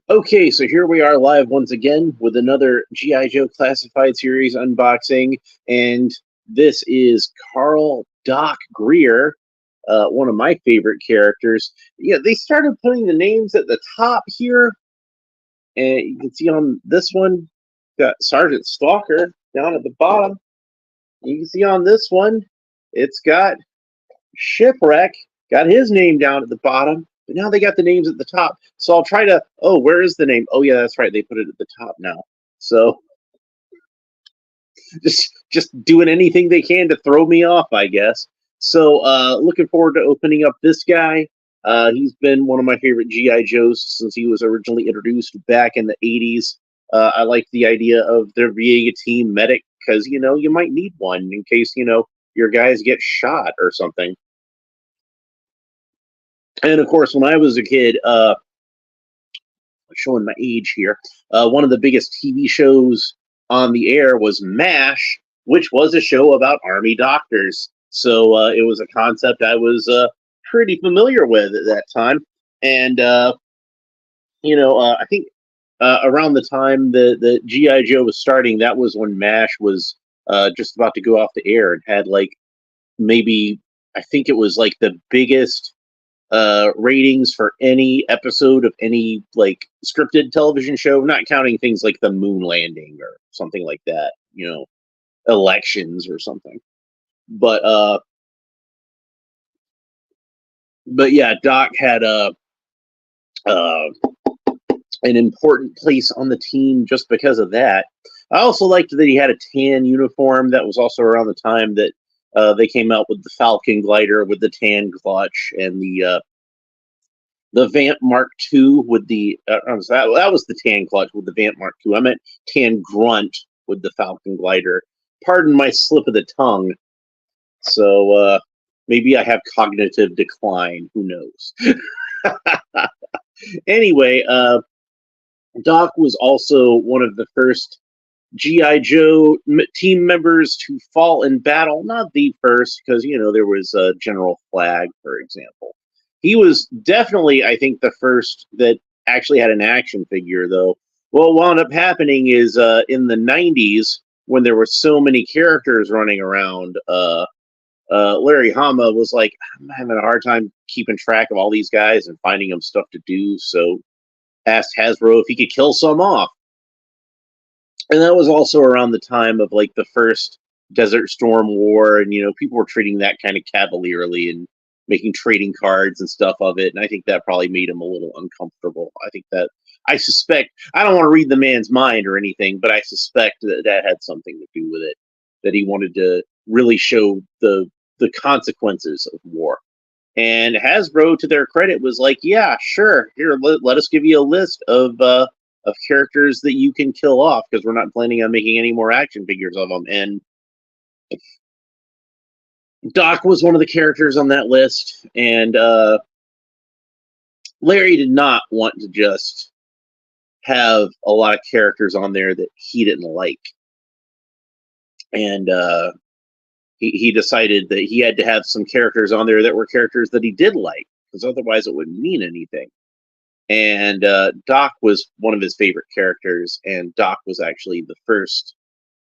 Okay, so here we are live once again with another G.I. Joe Classified Series unboxing, and this is Carl Doc Greer, one of my favorite characters. Yeah, they started putting the names at the top here, and you can see on this one, got Sergeant Stalker down at the bottom. You can see on this one, it's got Shipwreck, got his name down at the bottom, but now they got the names at the top. So I'll try to. Oh, where is the name? Oh yeah, that's right. They put it at the top now. So just doing anything they can to throw me off, I guess. So looking forward to opening up this guy. He's been one of my favorite GI Joes since he was originally introduced back in the '80s. I like the idea of there being a team medic because you might need one in case your guys get shot or something. And of course, when I was a kid, showing my age here, one of the biggest TV shows on the air was MASH, which was a show about army doctors. So it was a concept I was pretty familiar with at that time. And, I think around the time the G.I. Joe was starting, that was when MASH was just about to go off the air and had like maybe, I think it was like the biggest ratings for any episode of any like scripted television show, not counting things like the moon landing or something like that, elections or something. But yeah, Doc had uh, an important place on the team just because of that. I also liked that he had a tan uniform. That was also around the time that they came out with the Falcon glider with the tan clutch and the Vamp Mark II with the that was the Tan Clutch with the Vamp Mark II. I meant Tan Grunt with the Falcon Glider. Pardon my slip of the tongue. So maybe I have cognitive decline. Who knows? Anyway, Doc was also one of the first GI Joe team members to fall in battle. Not the first, because there was General Flag, for example. He was definitely, I think, the first that actually had an action figure, though. What wound up happening is in the '90s, when there were so many characters running around, Larry Hama was like, I'm having a hard time keeping track of all these guys and finding them stuff to do. So asked Hasbro if he could kill some off. And that was also around the time of like the first Desert Storm War, and people were treating that kind of cavalierly and making trading cards and stuff of it. And I think that probably made him a little uncomfortable. I suspect, I don't want to read the man's mind or anything, but I suspect that that had something to do with it. That he wanted to really show the consequences of war. And Hasbro, to their credit, was like, yeah, sure, here, let us give you a list of characters that you can kill off because we're not planning on making any more action figures of them. And Doc was one of the characters on that list, and Larry did not want to just have a lot of characters on there that he didn't like. And he decided that he had to have some characters on there that were characters that he did like, because otherwise it wouldn't mean anything. And Doc was one of his favorite characters, and Doc was actually the first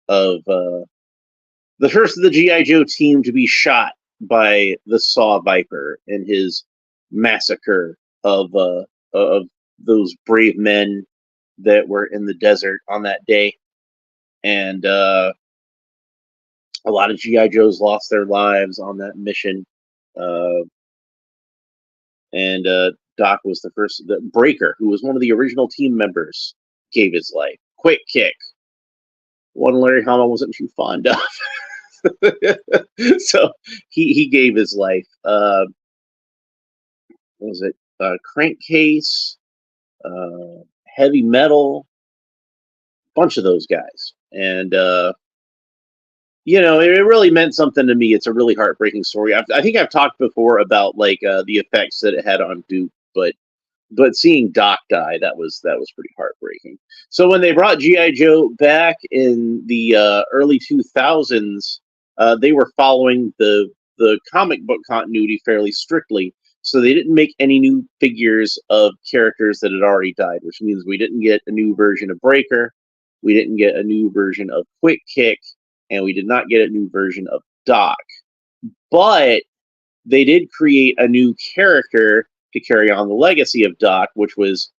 of the GI Joe team to be shot by the Saw Viper in his massacre of those brave men that were in the desert on that day. And a lot of GI Joes lost their lives on that mission. And Doc was the first. The Breaker, who was one of the original team members, gave his life. Quick Kick, one Larry Hama wasn't too fond of. So he gave his life. What was it? Crankcase, Heavy Metal, bunch of those guys. And it really meant something to me. It's a really heartbreaking story. I think I've talked before about like the effects that it had on Duke, but seeing Doc die, that was pretty heartbreaking. So when they brought GI Joe back in the early 2000s, they were following the comic book continuity fairly strictly. So they didn't make any new figures of characters that had already died, which means we didn't get a new version of Breaker, we didn't get a new version of Quick Kick, and we did not get a new version of Doc. But they did create a new character to carry on the legacy of Doc, which was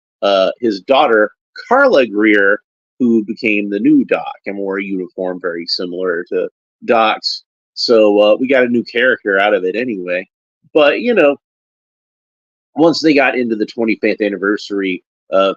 his daughter, Carla Greer, who became the new Doc and wore a uniform very similar to Doc's. So we got a new character out of it anyway. But, once they got into the 25th anniversary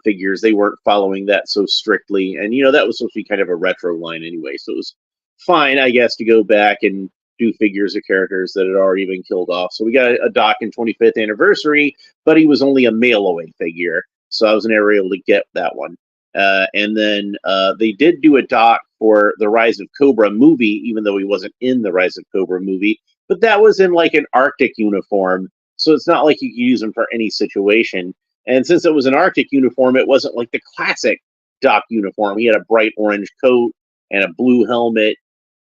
figures, they weren't following that so strictly. And, that was supposed to be kind of a retro line anyway. So it was fine, I guess, to go back and do figures of characters that had already been killed off. So we got a Doc in 25th anniversary, but he was only a mail away figure. So I was never able to get that one. And then they did do a Doc for the Rise of Cobra movie, even though he wasn't in the Rise of Cobra movie. But that was in like an Arctic uniform. So it's not like you could use him for any situation. And since it was an Arctic uniform, it wasn't like the classic Doc uniform. He had a bright orange coat and a blue helmet.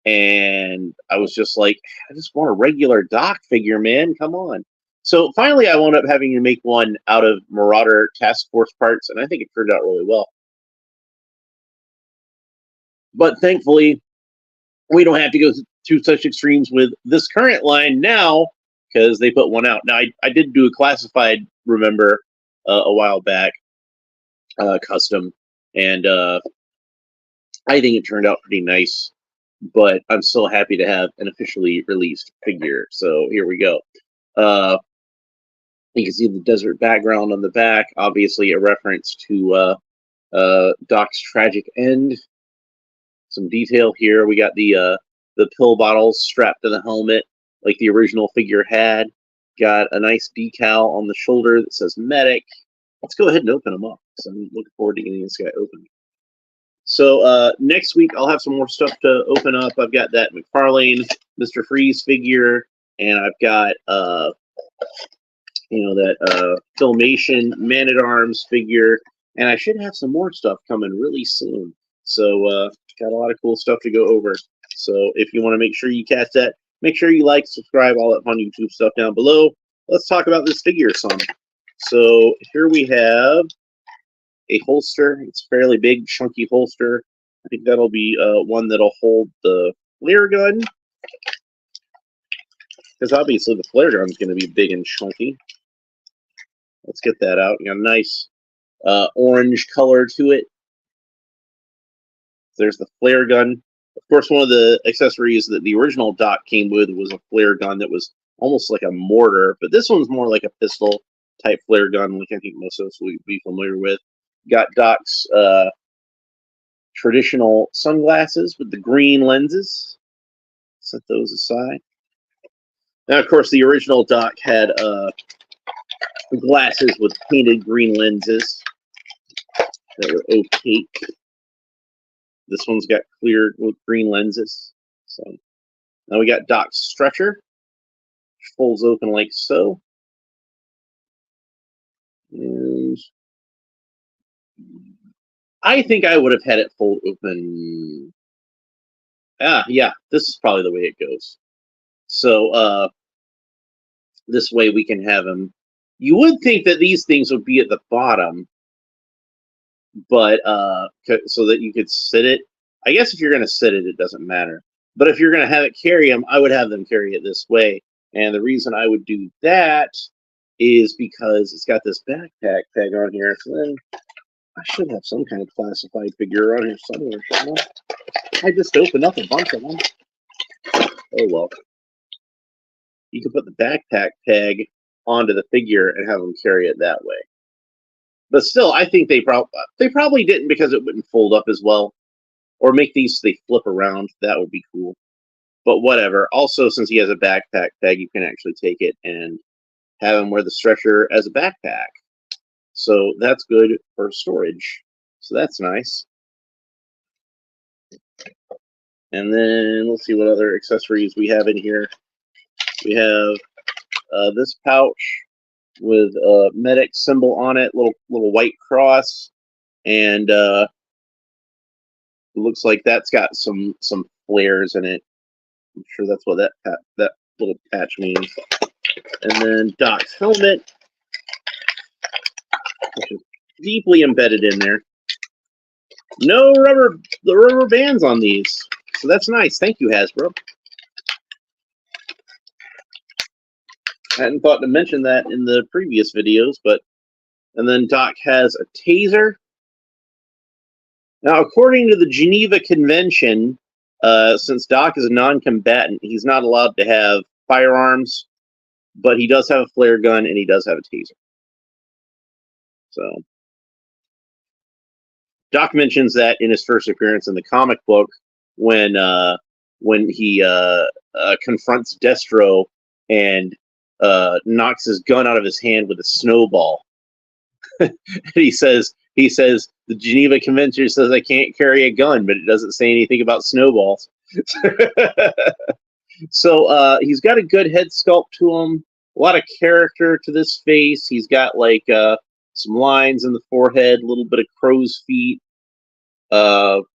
And I was just like, I just want a regular Doc figure, man. Come on. So finally, I wound up having to make one out of Marauder Task Force parts, and I think it turned out really well. But thankfully, we don't have to go to such extremes with this current line now, because they put one out. Now, I did do a classified, remember, a while back, custom, and I think it turned out pretty nice. But I'm still happy to have an officially released figure. So here we go. You can see the desert background on the back, obviously a reference to Doc's tragic end. Some detail here. We got the pill bottles strapped to the helmet, like the original figure had. Got a nice decal on the shoulder that says medic. Let's go ahead and open them up. So I'm looking forward to getting this guy open. So next week I'll have some more stuff to open up. I've got that McFarlane Mr. Freeze figure, and I've got that Filmation Man-at-Arms figure, and I should have some more stuff coming really soon. So got a lot of cool stuff to go over. So if you want to make sure you catch that, make sure you like, subscribe, all that fun YouTube stuff down below. Let's talk about this figure some. So here we have a holster. It's a fairly big, chunky holster. I think that'll be one that'll hold the flare gun, because obviously the flare gun is going to be big and chunky. Let's get that out. You got a nice orange color to it. There's the flare gun. Of course, one of the accessories that the original Doc came with was a flare gun that was almost like a mortar, but this one's more like a pistol type flare gun, which I think most of us will be familiar with. Got Doc's traditional sunglasses with the green lenses. Set those aside. Now, of course, the original Doc had glasses with painted green lenses that were opaque. This one's got clear with green lenses. So now we got Doc's stretcher, which folds open like so. And I think I would have had it fold open. Yeah, this is probably the way it goes. So this way we can have him. You would think that these things would be at the bottom, but so that you could sit it. I guess if you're going to sit it, it doesn't matter. But if you're going to have it carry them, I would have them carry it this way. And the reason I would do that is because it's got this backpack tag on here. So then I should have some kind of classified figure on here somewhere. I just opened up a bunch of them. Oh well. You can put the backpack tag onto the figure and have them carry it that way. But still, I think they probably didn't, because it wouldn't fold up as well. Or make these so they flip around. That would be cool. But whatever. Also, since he has a backpack tag, you can actually take it and have him wear the stretcher as a backpack. So that's good for storage. So that's nice. And then let's see what other accessories we have in here. We have this pouch with a medic symbol on it, little white cross, and it looks like that's got some flares in it. I'm sure that's what that little patch means. And then Doc's helmet, which is deeply embedded in there. No rubber bands on these, so that's nice. Thank you, Hasbro. I hadn't thought to mention that in the previous videos, but and then Doc has a taser. Now, according to the Geneva Convention, since Doc is a non-combatant, he's not allowed to have firearms, but he does have a flare gun and he does have a taser. So, Doc mentions that in his first appearance in the comic book when he confronts Destro and knocks his gun out of his hand with a snowball. he says the Geneva Convention says I can't carry a gun, but it doesn't say anything about snowballs. So he's got a good head sculpt to him, a lot of character to this face. He's got like some lines in the forehead, a little bit of crow's feet. You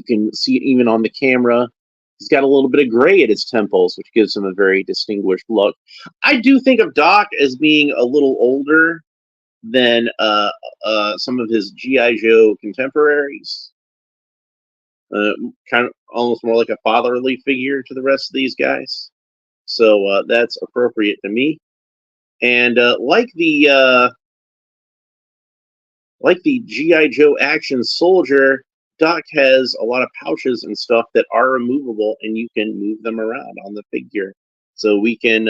can see it even on the camera. He's got a little bit of gray at his temples, which gives him a very distinguished look. I do think of Doc as being a little older than some of his G.I. Joe contemporaries. Kind of almost more like a fatherly figure to the rest of these guys. So that's appropriate to me. And like the G.I. Joe action soldier, Doc has a lot of pouches and stuff that are removable, and you can move them around on the figure. So we can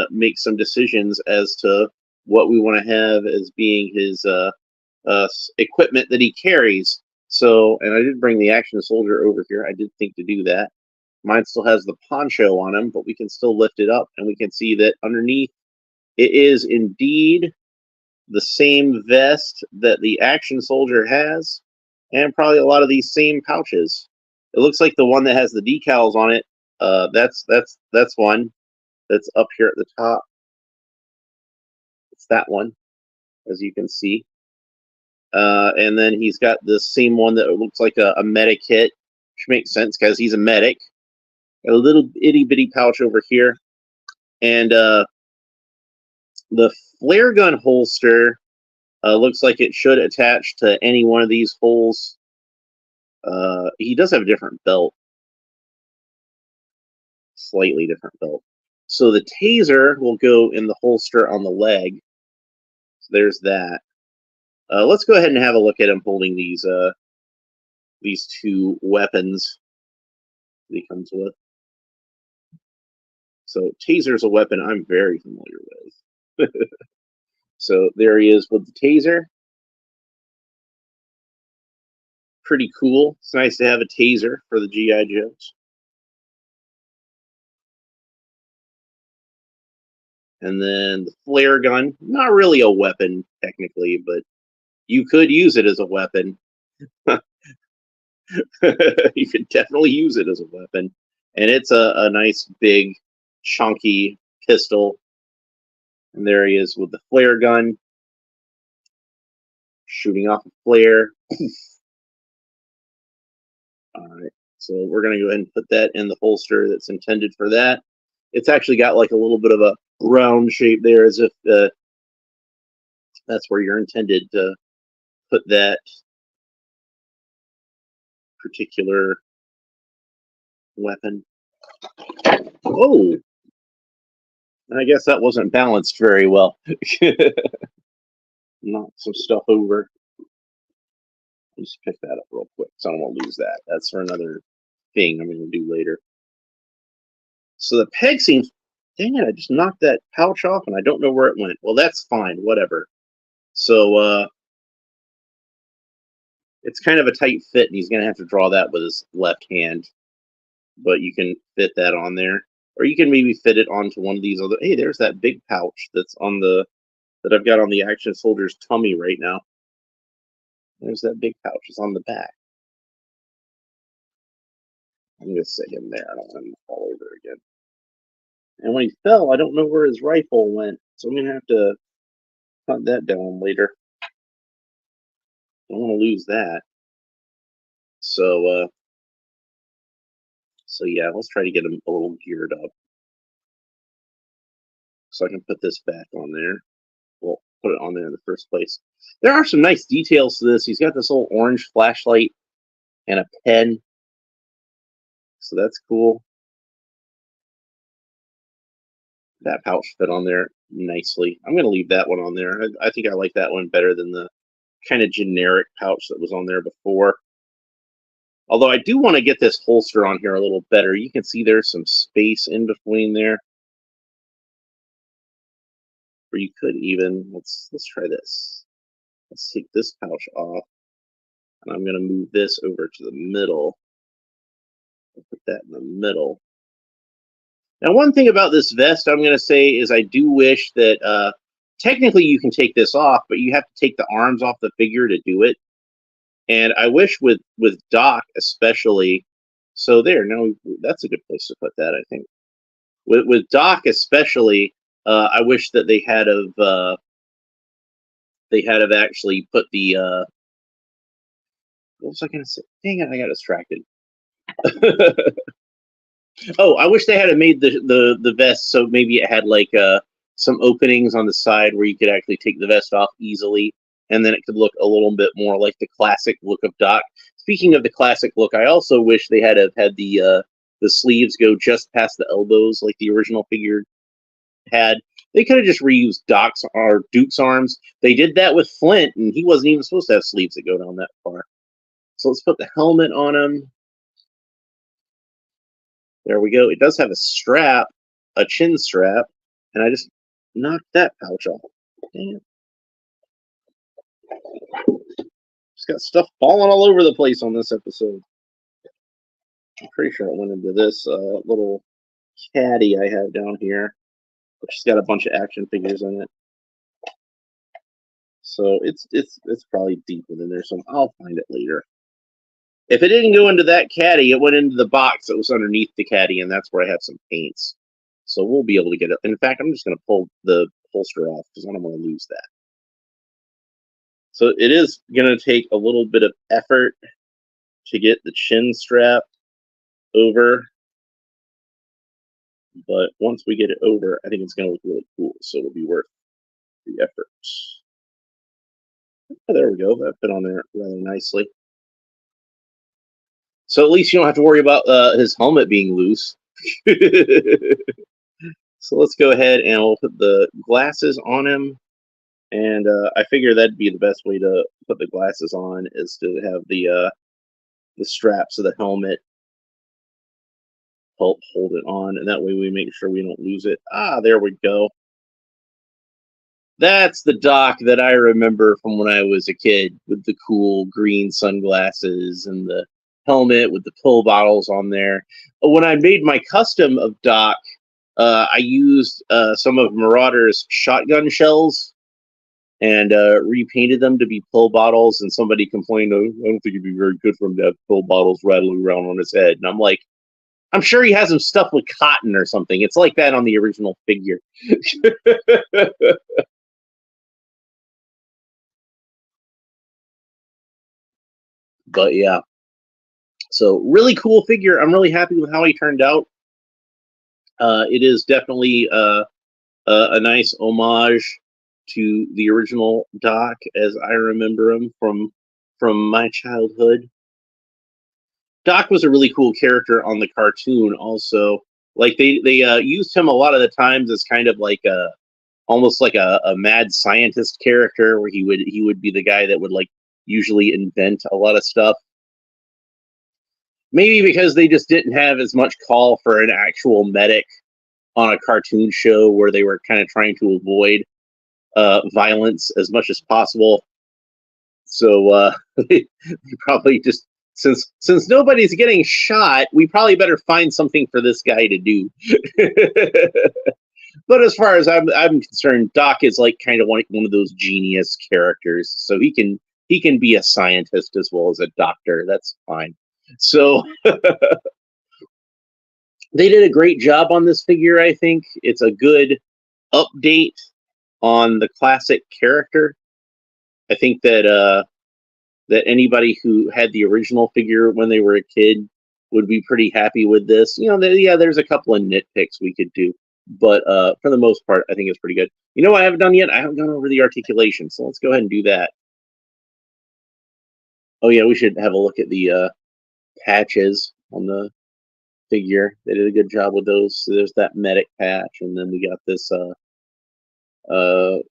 make some decisions as to what we want to have as being his equipment that he carries. So, and I did bring the action soldier over here. I did think to do that. Mine still has the poncho on him, but we can still lift it up, and we can see that underneath it is indeed the same vest that the action soldier has, and probably a lot of these same pouches. It looks like the one that has the decals on it. That's one that's up here at the top. It's that one, as you can see. And then he's got the same one that looks like a medic kit, which makes sense because he's a medic. A little itty bitty pouch over here, and the flare gun holster looks like it should attach to any one of these holes. He does have a different belt, slightly different belt. So the taser will go in the holster on the leg. So there's that. Let's go ahead and have a look at him holding these two weapons that he comes with. So taser's a weapon I'm very familiar with. So there he is with the taser. Pretty cool. It's nice to have a taser for the G.I. Joes. And then the flare gun, not really a weapon technically, but you could use it as a weapon. You could definitely use it as a weapon. And it's a nice, big, chunky pistol. And there he is with the flare gun, shooting off a flare. All right, so we're going to go ahead and put that in the holster that's intended for that. It's actually got like a little bit of a round shape there, as if that's where you're intended to put that particular weapon. Oh, I guess that wasn't balanced very well. Knock some stuff over. Just pick that up real quick, so I don't want to lose that. That's for another thing I'm going to do later. So the peg seems, dang it, I just knocked that pouch off and I don't know where it went. Well, that's fine, whatever. So it's kind of a tight fit, and he's going to have to draw that with his left hand. But you can fit that on there. Or you can maybe fit it onto one of these other, hey, there's that big pouch that's on the, that I've got on the action soldier's tummy right now. There's that big pouch. It's on the back. I'm going to sit him there. I don't want him to fall over again. And when he fell, I don't know where his rifle went. So I'm going to have to hunt that down later. Don't want to lose that. So yeah, let's try to get him a little geared up. So I can put this back on there. Well, put it on there in the first place. There are some nice details to this. He's got this little orange flashlight and a pen. So that's cool. That pouch fit on there nicely. I'm going to leave that one on there. I think I like that one better than the kind of generic pouch that was on there before. Although I do want to get this holster on here a little better. You can see there's some space in between there. Or you could even, let's try this. Let's take this pouch off. And I'm going to move this over to the middle. I'll put that in the middle. Now, one thing about this vest I'm going to say is I do wish that technically you can take this off, but you have to take the arms off the figure to do it. And I wish with Doc especially, so there, now that's a good place to put that, I think. With Doc especially, I wish that they had actually put the, what was I going to say? Dang it, I got distracted. Oh, I wish they had made the vest so maybe it had like some openings on the side where you could actually take the vest off easily, and then it could look a little bit more like the classic look of Doc. Speaking of the classic look, I also wish they had had the sleeves go just past the elbows like the original figure had. They could have just reused Doc's or Duke's arms. They did that with Flint, and he wasn't even supposed to have sleeves that go down that far. So let's put the helmet on him. There we go. It does have a strap, a chin strap, and I just knocked that pouch off. Damn. Just got stuff falling all over the place on this episode. I'm pretty sure it went into this little caddy I have down here, which has got a bunch of action figures in it. So it's probably deep within there, so I'll find it later. If it didn't go into that caddy, it went into the box that was underneath the caddy, and that's where I have some paints. So we'll be able to get it. In fact, I'm just going to pull the holster off because I don't want to lose that. So it is going to take a little bit of effort to get the chin strap over. But once we get it over, I think it's going to look really cool. So it'll be worth the effort. Oh, there we go. That fit on there rather nicely. So at least you don't have to worry about his helmet being loose. So let's go ahead and we'll put the glasses on him. And I figure that'd be the best way to put the glasses on is to have the straps of the helmet help hold it on. And that way we make sure we don't lose it. Ah, there we go. That's the Doc that I remember from when I was a kid with the cool green sunglasses and the helmet with the pill bottles on there. When I made my custom of Doc, I used some of Marauder's shotgun shells and repainted them to be pill bottles. And somebody complained, "Oh, I don't think it'd be very good for him to have pill bottles rattling around on his head." And I'm like, I'm sure he has them stuffed with cotton or something. It's like that on the original figure. But yeah, so really cool figure. I'm really happy with how he turned out. It is definitely a nice homage to the original Doc as I remember him from my childhood. Doc was a really cool character on the cartoon also. Like they used him a lot of the times as kind of like almost like a mad scientist character where he would be the guy that would like usually invent a lot of stuff. Maybe because they just didn't have as much call for an actual medic on a cartoon show where they were kind of trying to avoid violence as much as possible. So we probably just since nobody's getting shot, we probably better find something for this guy to do. But as far as I'm concerned, Doc is like kind of like one of those genius characters. So he can be a scientist as well as a doctor. That's fine. So they did a great job on this figure, I think. It's a good update on the classic character. I think that that anybody who had the original figure when they were a kid would be pretty happy with this. You know, yeah, there's a couple of nitpicks we could do. but for the most part, I think it's pretty good. You know what I haven't done yet? I haven't gone over the articulation, so let's go ahead and do that. Oh yeah, we should have a look at the patches on the figure. They did a good job with those. So there's that medic patch, and then we got this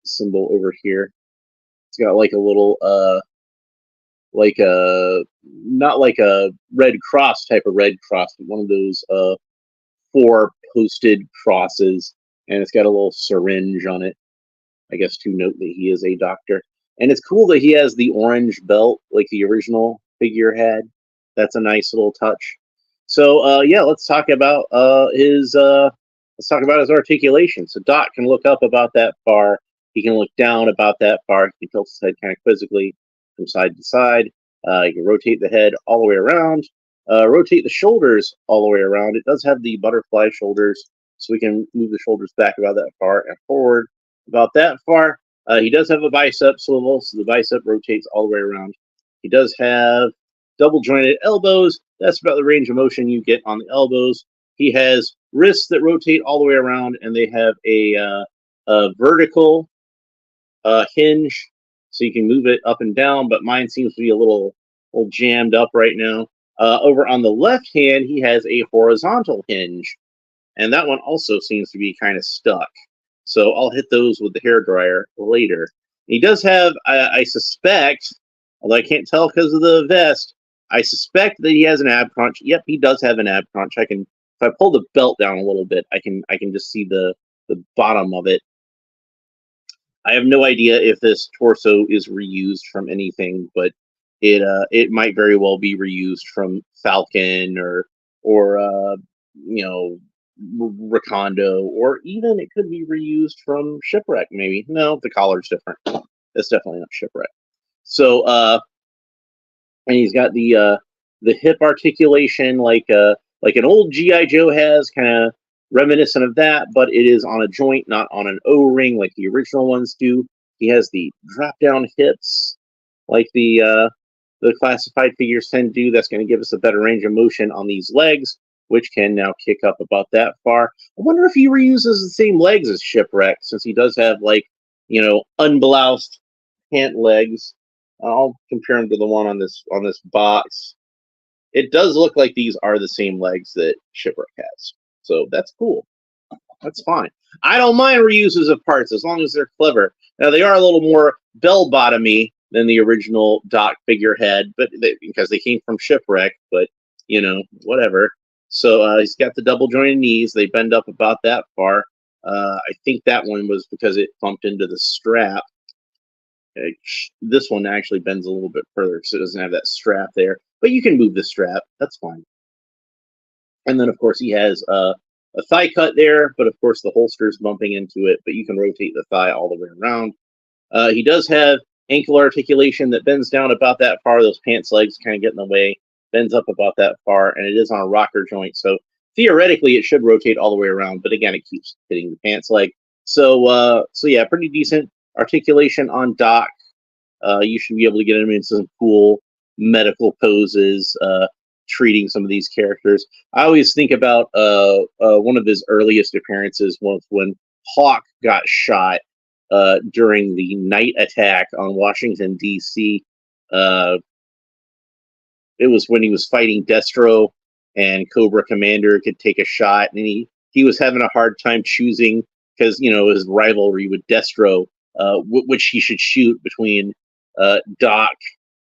symbol over here. It's got like a little like a not like a red cross type of red cross, but one of those four posted crosses, and it's got a little syringe on it, I guess, to note that he is a doctor. And it's cool that he has the orange belt like the original figure had. That's a nice little touch. So yeah, let's talk about his articulation. So Doc can look up about that far. He can look down about that far. He tilts his head kind of quizzically from side to side. He can rotate the head all the way around. Rotate the shoulders all the way around. It does have the butterfly shoulders, so we can move the shoulders back about that far and forward about that far. He does have a bicep swivel, so the bicep rotates all the way around. He does have double jointed elbows. That's about the range of motion you get on the elbows. He has wrists that rotate all the way around, and they have a vertical hinge, so you can move it up and down. But mine seems to be a little jammed up right now. Over on the left hand, he has a horizontal hinge, and that one also seems to be kind of stuck. So I'll hit those with the hairdryer later. He does have, I suspect, although I can't tell because of the vest, I suspect that he has an ab crunch. Yep, he does have an ab crunch. If I pull the belt down a little bit, I can just see the bottom of it. I have no idea if this torso is reused from anything, but it might very well be reused from Falcon or you know, Recondo, or even it could be reused from Shipwreck. Maybe no, the collar's different. It's definitely not Shipwreck. So and he's got the hip articulation like an old GI Joe has, kind of reminiscent of that, but it is on a joint, not on an O-ring like the original ones do. He has the drop down hips like the classified figures tend to do. That's going to give us a better range of motion on these legs, which can now kick up about that far. I wonder if he reuses the same legs as Shipwreck, since he does have like, unbloused pant legs. I'll compare him to the one on this box. It does look like these are the same legs that Shipwreck has, so that's cool. That's fine. I don't mind reuses of parts as long as they're clever. Now they are a little more bell-bottomy than the original Doc figurehead, but because they came from Shipwreck. But whatever. So he's got the double jointed knees. They bend up about that far. I think that one was because it bumped into the strap. This one actually bends a little bit further because it doesn't have that strap there. But you can move the strap. That's fine. And then, of course, he has a thigh cut there, but of course the holster's bumping into it, but you can rotate the thigh all the way around. He does have ankle articulation that bends down about that far. Those pants legs kind of get in the way, bends up about that far, and it is on a rocker joint. So theoretically, it should rotate all the way around, but again, it keeps hitting the pants leg. So yeah, pretty decent articulation on Doc. You should be able to get him in some cool medical poses, treating some of these characters. I always think about one of his earliest appearances was when Hawk got shot during the night attack on Washington, D.C. It was when he was fighting Destro, and Cobra Commander could take a shot, and he was having a hard time choosing because his rivalry with Destro, which he should shoot between Doc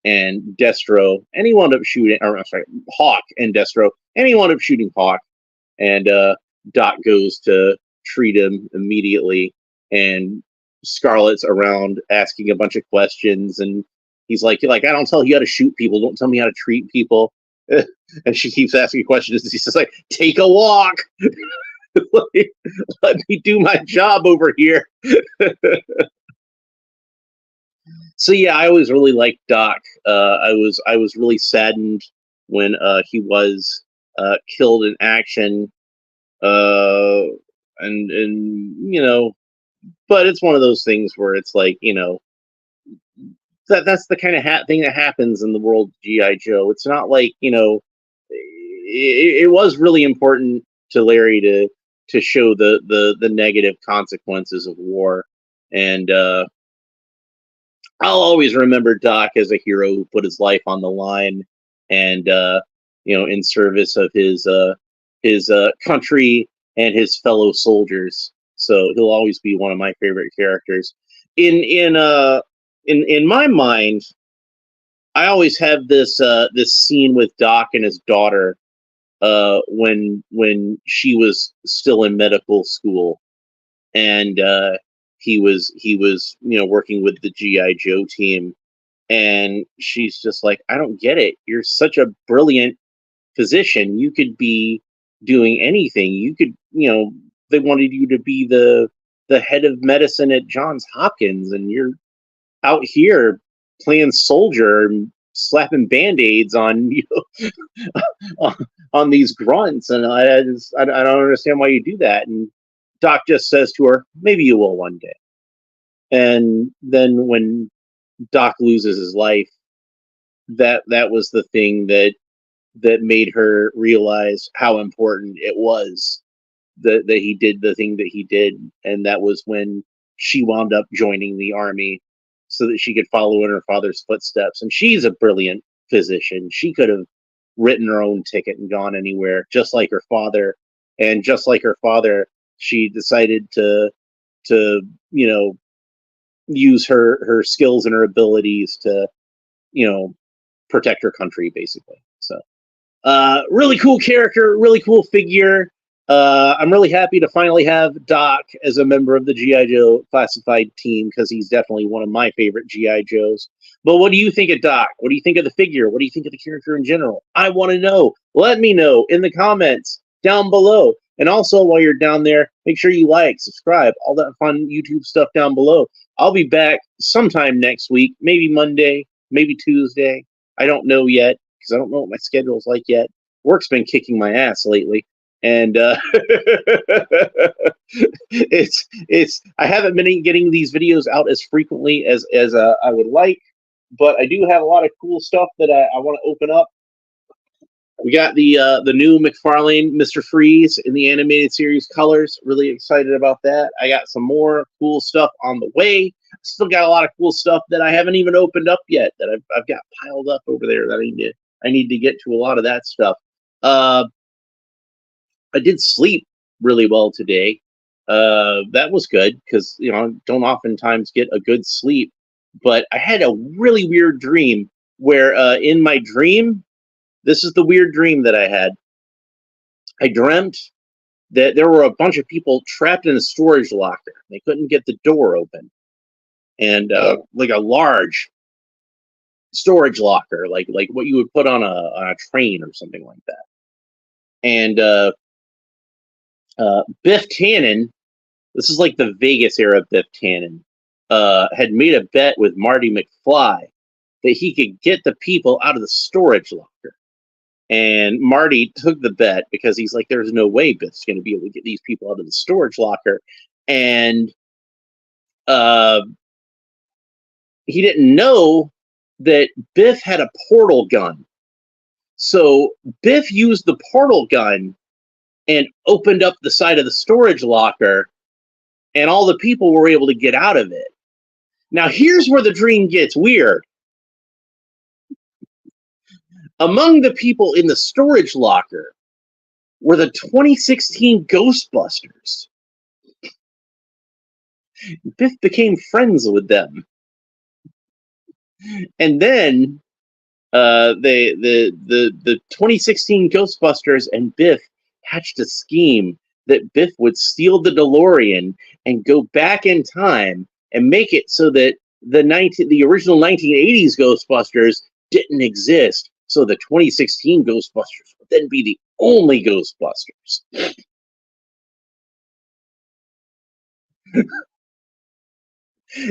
and Destro, and he wound up shooting, or I'm sorry, Hawk and Destro, and he wound up shooting Hawk, and Doc goes to treat him immediately, and Scarlet's around asking a bunch of questions, and he's like, I don't tell you how to shoot people, don't tell me how to treat people. And she keeps asking questions, and he's just like, take a walk. Let me do my job over here. So yeah, I always really liked Doc. I was really saddened when he was killed in action, and but it's one of those things where it's like that's the kind of thing that happens in the world of GI Joe. It's not like it was really important to Larry to show the negative consequences of war. And I'll always remember Doc as a hero who put his life on the line, and in service of his country and his fellow soldiers. So he'll always be one of my favorite characters. In my mind, I always have this scene with Doc and his daughter when she was still in medical school, and he was working with the GI Joe team, and she's just like, I don't get it. You're such a brilliant physician. You could be doing anything. You could, they wanted you to be the head of medicine at Johns Hopkins, and you're out here playing soldier and slapping band-aids on on these grunts, and I don't understand why you do that. And Doc just says to her, maybe you will one day. And then when Doc loses his life, that was the thing that made her realize how important it was that he did the thing that he did. And that was when she wound up joining the army so that she could follow in her father's footsteps. And she's a brilliant physician. She could have written her own ticket and gone anywhere, just like her father. And just like her father, she decided to use her skills and her abilities to protect her country, basically. So really cool character, really cool figure. I'm really happy to finally have Doc as a member of the GI Joe classified team, because he's definitely one of my favorite GI Joes. But what do you think of Doc? What do you think of the figure? What do you think of the character in general? I want to know. Let me know in the comments down below. And also, while you're down there, make sure you like, subscribe, all that fun YouTube stuff down below. I'll be back sometime next week, maybe Monday, maybe Tuesday. I don't know yet, because I don't know what my schedule's like yet. Work's been kicking my ass lately, and it's I haven't been getting these videos out as frequently as I would like, but I do have a lot of cool stuff that I want to open up. We got the new McFarlane Mr. Freeze in the animated series colors. Really excited about that. I got some more cool stuff on the way. Still got a lot of cool stuff that I haven't even opened up yet that I've got piled up over there that I need to get to a lot of that stuff. I did sleep really well today. That was good, because I don't oftentimes get a good sleep. But I had a really weird dream where in my dream, this is the weird dream that I had. I dreamt that there were a bunch of people trapped in a storage locker. They couldn't get the door open. And like a large storage locker, like what you would put on a train or something like that. And Biff Tannen, this is like the Vegas era Biff Tannen, had made a bet with Marty McFly that he could get the people out of the storage locker. And Marty took the bet because he's like, there's no way Biff's going to be able to get these people out of the storage locker. And he didn't know that Biff had a portal gun. So Biff used the portal gun and opened up the side of the storage locker, and all the people were able to get out of it. Now, here's where the dream gets weird. Among the people in the storage locker were the 2016 Ghostbusters. Biff became friends with them. And then the 2016 Ghostbusters and Biff hatched a scheme that Biff would steal the DeLorean and go back in time and make it so that the original 1980s Ghostbusters didn't exist. So the 2016 Ghostbusters would then be the only Ghostbusters.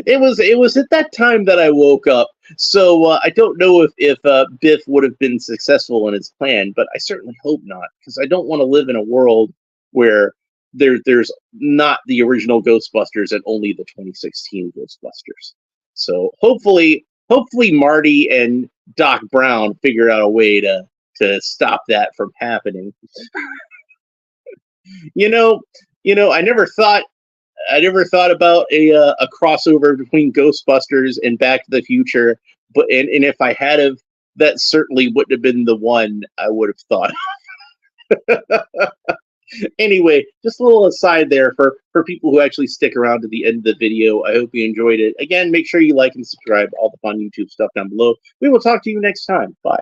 It was at that time that I woke up. So I don't know if Biff would have been successful in his plan, but I certainly hope not, because I don't want to live in a world where there's not the original Ghostbusters and only the 2016 Ghostbusters. So hopefully Marty and Doc Brown figure out a way to stop that from happening. You know, I never thought about a crossover between Ghostbusters and Back to the Future, but and if I had of, that certainly wouldn't have been the one I would have thought. Anyway, just a little aside there for people who actually stick around to the end of the video. I hope you enjoyed it. Again, make sure you like and subscribe. All the fun YouTube stuff down below. We will talk to you next time. Bye.